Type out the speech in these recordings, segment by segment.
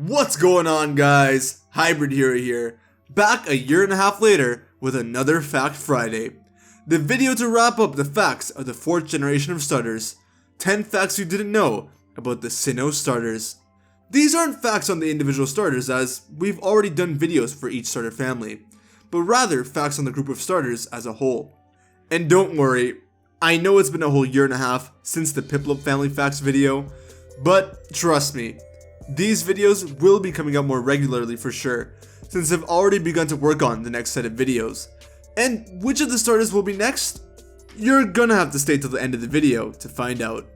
What's going on, guys? HybridHero here, back a year and a half later with another Fact Friday. The video to wrap up the facts of the 4th generation of starters. 10 facts you didn't know about the Sinnoh starters. These aren't facts on the individual starters, as we've already done videos for each starter family, but rather facts on the group of starters as a whole. And don't worry, I know it's been a whole year and a half since the Piplup family facts video, but trust me, these videos will be coming out more regularly for sure, since I've already begun to work on the next set of videos. And which of the starters will be next? You're gonna have to stay till the end of the video to find out.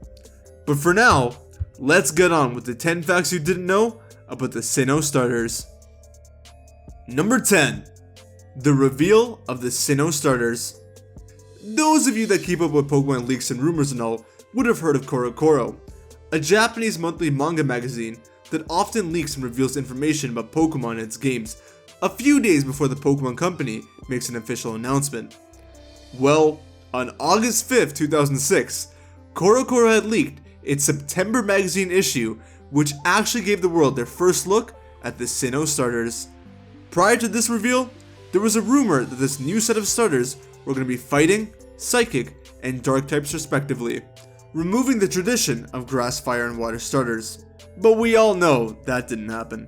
But for now, let's get on with the 10 facts you didn't know about the Sinnoh starters. Number 10. The reveal of the Sinnoh starters. Those of you that keep up with Pokemon leaks and rumors and all would have heard of CoroCoro, a Japanese monthly manga magazine that often leaks and reveals information about Pokemon and its games a few days before the Pokemon Company makes an official announcement. Well, on August 5th, 2006, CoroCoro had leaked its September magazine issue, which actually gave the world their first look at the Sinnoh starters. Prior to this reveal, there was a rumor that this new set of starters were going to be fighting, psychic, and dark types respectively, removing the tradition of grass, fire, and water starters. But we all know that didn't happen.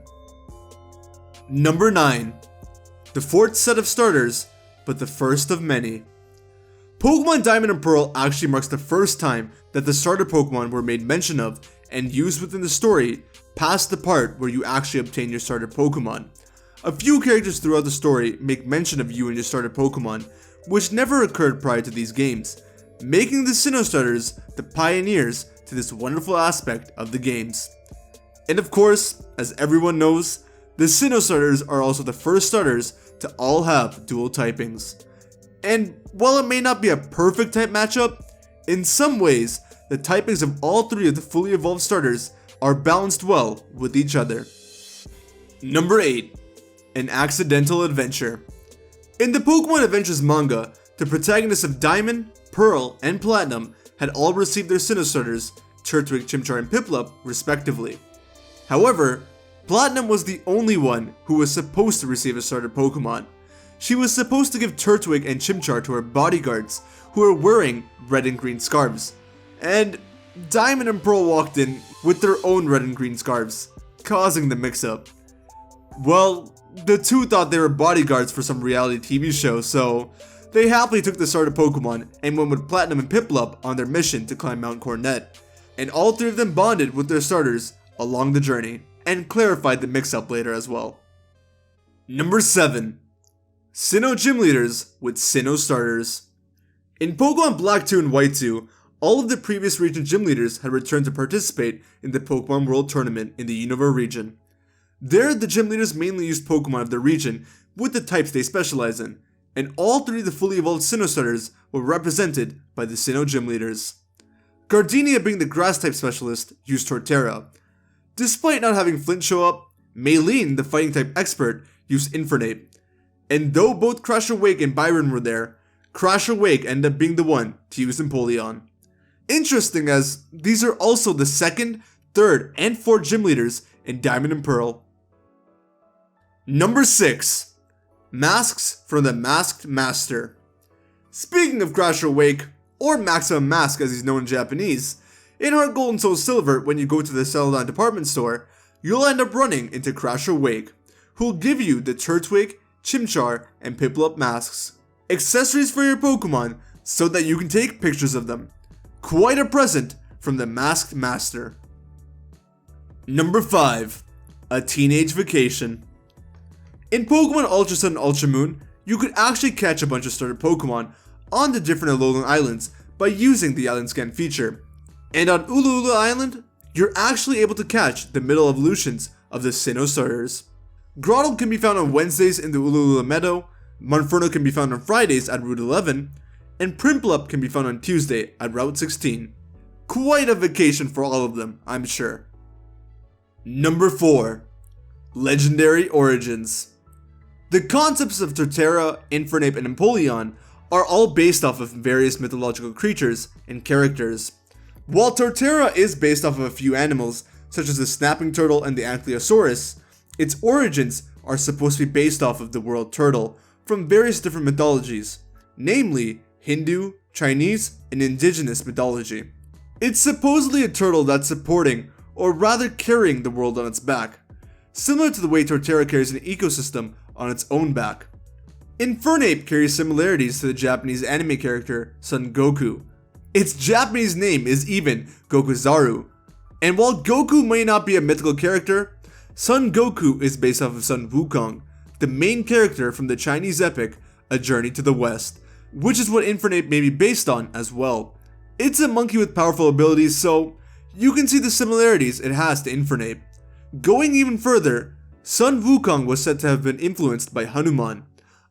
Number 9. The 4th set of starters, but the first of many. Pokemon Diamond and Pearl actually marks the first time that the starter Pokemon were made mention of and used within the story past the part where you actually obtain your starter Pokemon. A few characters throughout the story make mention of you and your starter Pokemon, which never occurred prior to these games, making the Sinnoh starters the pioneers to this wonderful aspect of the games. And of course, as everyone knows, the Sinnoh starters are also the first starters to all have dual typings. And while it may not be a perfect type matchup, in some ways, the typings of all 3 of the fully evolved starters are balanced well with each other. Number 8. An accidental adventure. In the Pokemon Adventures manga, the protagonists of Diamond, Pearl, and Platinum had all received their Sinnoh starters, Turtwig, Chimchar, and Piplup, respectively. However, Platinum was the only one who was supposed to receive a starter Pokemon. She was supposed to give Turtwig and Chimchar to her bodyguards, who were wearing red and green scarves. And Diamond and Pearl walked in with their own red and green scarves, causing the mix-up. Well, the two thought they were bodyguards for some reality TV show, so they happily took the starter Pokemon and went with Platinum and Piplup on their mission to climb Mount Coronet. And all 3 of them bonded with their starters along the journey, and clarified the mix-up later as well. Number 7. Sinnoh Gym Leaders with Sinnoh starters. In Pokemon Black 2 and White 2, all of the previous region gym leaders had returned to participate in the Pokemon World Tournament in the Unova region. There, the gym leaders mainly used Pokemon of their region with the types they specialize in, and all 3 of the fully evolved Sinnoh starters were represented by the Sinnoh gym leaders. Gardenia, being the grass type specialist, used Torterra. Despite not having Flint show up, Maylene, the fighting type expert, used Infernape. And though both Crasher Wake and Byron were there, Crasher Wake ended up being the one to use Empoleon. Interesting, as these are also the 2nd, 3rd, and 4th gym leaders in Diamond and Pearl. Number 6. Masks from the Masked Master. Speaking of Crasher Wake, or Maximum Mask as he's known in Japanese, in Heart Gold and Soul Silver, when you go to the Celadon department store, you'll end up running into Crasher Wake, who'll give you the Turtwig, Chimchar, and Piplup masks. Accessories for your Pokemon so that you can take pictures of them. Quite a present from the Masked Master. Number 5. A Teenage Vacation. In Pokemon Ultra Sun and Ultra Moon, you could actually catch a bunch of starter Pokemon on the different Alolan islands by using the Island Scan feature. And on Ulu Island, you're actually able to catch the middle evolutions of the Sinnoh starters. Grottle can be found on Wednesdays in the Ulu Meadow, Monferno can be found on Fridays at Route 11, and Piplup can be found on Tuesday at Route 16. Quite a vacation for all of them, I'm sure. Number 4. Legendary Origins. The concepts of Torterra, Infernape, and Empoleon are all based off of various mythological creatures and characters. While Torterra is based off of a few animals, such as the snapping turtle and the ankylosaurus, its origins are supposed to be based off of the world turtle from various different mythologies, namely Hindu, Chinese, and indigenous mythology. It's supposedly a turtle that's supporting, or rather carrying, the world on its back, similar to the way Torterra carries an ecosystem on its own back. Infernape carries similarities to the Japanese anime character Son Goku. Its Japanese name is even Gokuzaru, and while Goku may not be a mythical character, Son Goku is based off of Sun Wukong, the main character from the Chinese epic A Journey to the West, which is what Infernape may be based on as well. It's a monkey with powerful abilities, so you can see the similarities it has to Infernape. Going even further, Sun Wukong was said to have been influenced by Hanuman,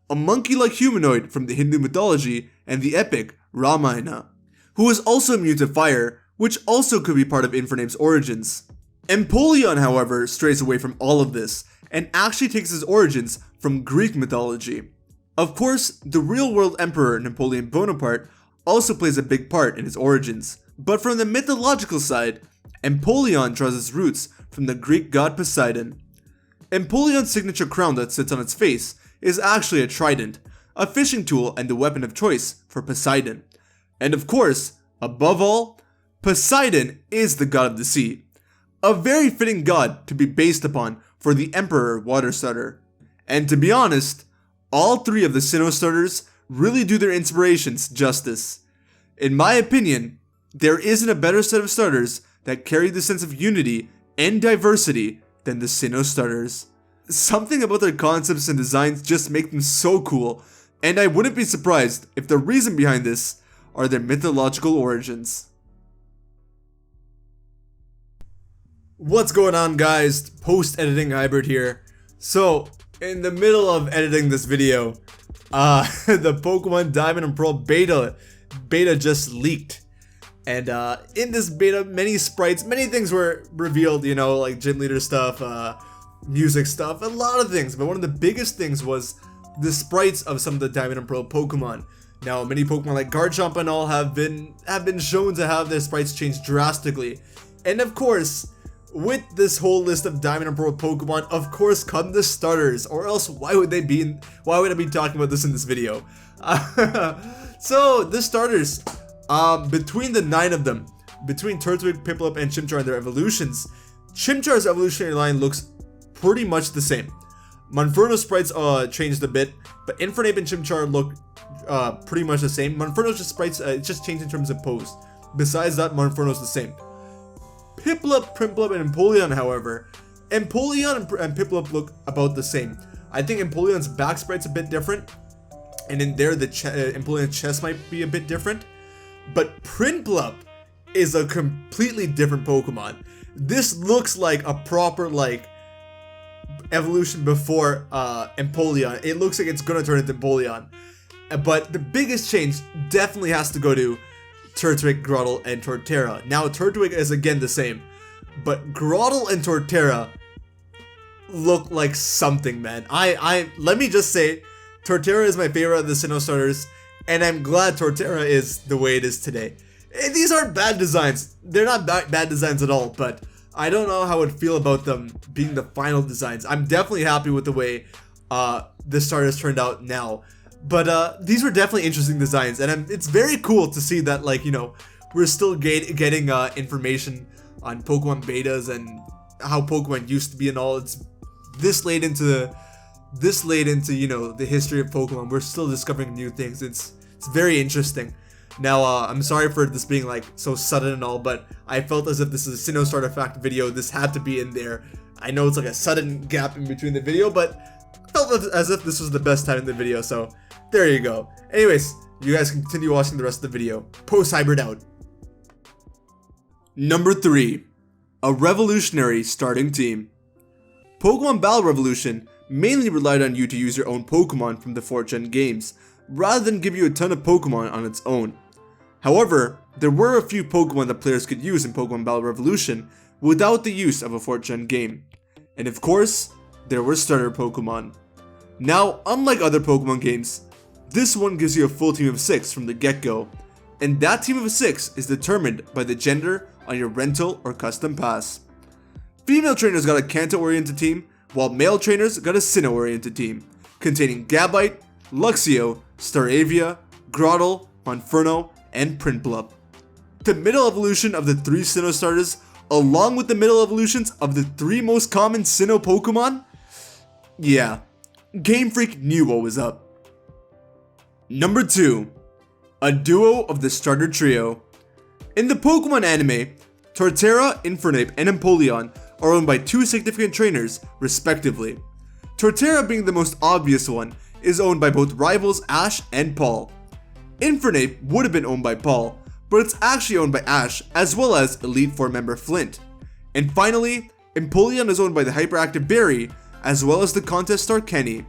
a monkey-like humanoid from the Hindu mythology and the epic Ramayana, who is also immune to fire, which also could be part of Infernape's origins. Empoleon, however, strays away from all of this, and actually takes his origins from Greek mythology. Of course, the real-world emperor Napoleon Bonaparte also plays a big part in his origins, but from the mythological side, Empoleon draws its roots from the Greek god Poseidon. Empoleon's signature crown that sits on its face is actually a trident, a fishing tool and the weapon of choice for Poseidon. And of course, above all, Poseidon is the god of the sea, a very fitting god to be based upon for the Emperor Water Starter. And to be honest, all three of the Sinnoh starters really do their inspirations justice. In my opinion, there isn't a better set of starters that carry the sense of unity and diversity than the Sinnoh starters. Something about their concepts and designs just make them so cool, and I wouldn't be surprised if the reason behind this are their mythological origins. What's going on, guys? Post-editing Hybrid here. So, in the middle of editing this video, the Pokemon Diamond and Pearl beta just leaked. And in this beta, many sprites, many things were revealed, you know, like gym leader stuff, music stuff, a lot of things. But one of the biggest things was the sprites of some of the Diamond and Pearl Pokemon. Now, many Pokemon like Garchomp and all have been shown to have their sprites changed drastically. And of course, with this whole list of Diamond and Pearl Pokemon, of course come the starters, or else why would I be talking about this in this video? So the starters, between the 9 of them, between Turtwig, Piplup, and Chimchar and their evolutions, Chimchar's evolutionary line looks pretty much the same. Monferno's sprites changed a bit, but Infernape and Chimchar look pretty much the same. Monferno's just sprites, it just changed in terms of pose. Besides that, Monferno's the same. Piplup, Piplup, and Empoleon, however, Empoleon and Piplup look about the same. I think Empoleon's back sprite's a bit different, and in there the Empoleon's chest might be a bit different. But Piplup is a completely different Pokemon. This looks like a proper evolution before Empoleon. It looks like it's gonna turn into Empoleon. But the biggest change definitely has to go to Turtwig, Grotle, and Torterra. Now, Turtwig is again the same, but Grotle and Torterra look like something, man. Let me just say, Torterra is my favorite of the Sinnoh starters, and I'm glad Torterra is the way it is today. And these aren't bad designs. They're not bad designs at all, but I don't know how I'd feel about them being the final designs. I'm definitely happy with the way the starters turned out now. But these were definitely interesting designs, and it's very cool to see that, like, you know, we're still getting information on Pokemon betas and how Pokemon used to be and all. It's this late into you know, the history of Pokemon. We're still discovering new things. It's very interesting. Now, I'm sorry for this being like so sudden and all, but I felt as if this is a Sinnoh starter fact video. This had to be in there. I know it's like a sudden gap in between the video, but I felt as if this was the best time in the video, so there you go. Anyways, you guys can continue watching the rest of the video. Post-hybrid out. Number 3. A revolutionary starting team. Pokemon Battle Revolution mainly relied on you to use your own Pokemon from the 4th Gen games, rather than give you a ton of Pokemon on its own. However, there were a few Pokemon that players could use in Pokemon Battle Revolution without the use of a 4th Gen game. And of course, there were starter Pokemon. Now, unlike other Pokemon games, this one gives you a full team of 6 from the get-go, and that team of 6 is determined by the gender on your rental or custom pass. Female trainers got a Kanto-oriented team, while male trainers got a Sinnoh-oriented team, containing Gabite, Luxio, Staravia, Grottle, Monferno, and Piplup. The middle evolution of the 3 Sinnoh starters, along with the middle evolutions of the 3 most common Sinnoh Pokemon? Yeah, Game Freak knew what was up. Number 2. A duo of the starter trio. In the Pokemon anime, Torterra, Infernape, and Empoleon are owned by 2 significant trainers, respectively. Torterra, being the most obvious one, is owned by both rivals Ash and Paul. Infernape would have been owned by Paul, but it's actually owned by Ash as well as Elite Four member Flint. And finally, Empoleon is owned by the hyperactive Barry as well as the contest star Kenny.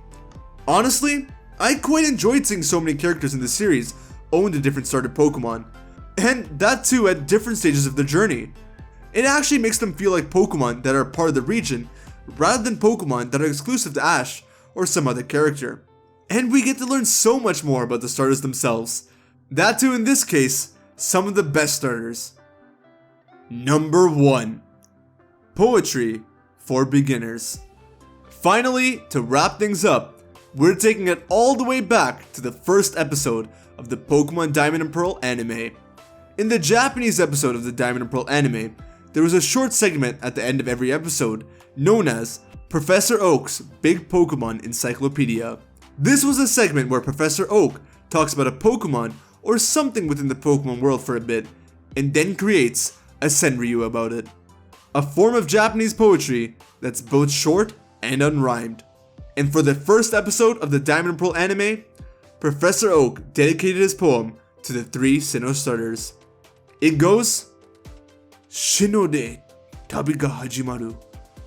Honestly, I quite enjoyed seeing so many characters in the series owned a different starter Pokemon, and that too at different stages of their journey. It actually makes them feel like Pokemon that are part of the region rather than Pokemon that are exclusive to Ash or some other character. And we get to learn so much more about the starters themselves. That too in this case, some of the best starters. Number 1. Poetry for beginners. Finally, to wrap things up, we're taking it all the way back to the first episode of the Pokemon Diamond and Pearl anime. In the Japanese episode of the Diamond and Pearl anime, there was a short segment at the end of every episode known as Professor Oak's Big Pokemon Encyclopedia. This was a segment where Professor Oak talks about a Pokemon or something within the Pokemon world for a bit, and then creates a Senryu about it. A form of Japanese poetry that's both short and unrhymed. And for the first episode of the Diamond and Pearl anime, Professor Oak dedicated his poem to the 3 Sinnoh starters. It goes, Sinnoh de tabi ga hajimaru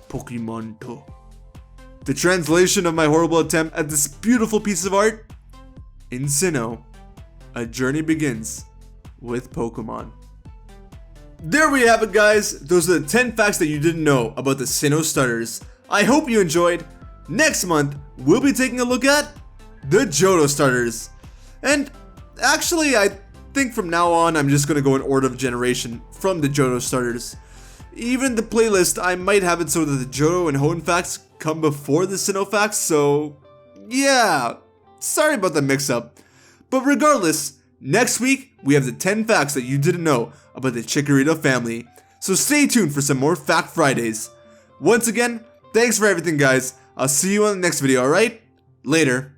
Pokemon to. The translation of my horrible attempt at this beautiful piece of art: in Sinnoh, a journey begins with Pokemon. There we have it, guys. Those are the 10 facts that you didn't know about the Sinnoh starters. I hope you enjoyed. Next month, we'll be taking a look at the Johto starters. And actually, I think from now on, I'm just going to go in order of generation from the Johto starters. Even the playlist, I might have it so that the Johto and Hoenn facts come before the Sinnoh facts, so yeah, sorry about the mix-up. But regardless, next week, we have the 10 facts that you didn't know about the Chikorita family. So stay tuned for some more Fact Fridays. Once again, thanks for everything, guys. I'll see you on the next video, alright? Later.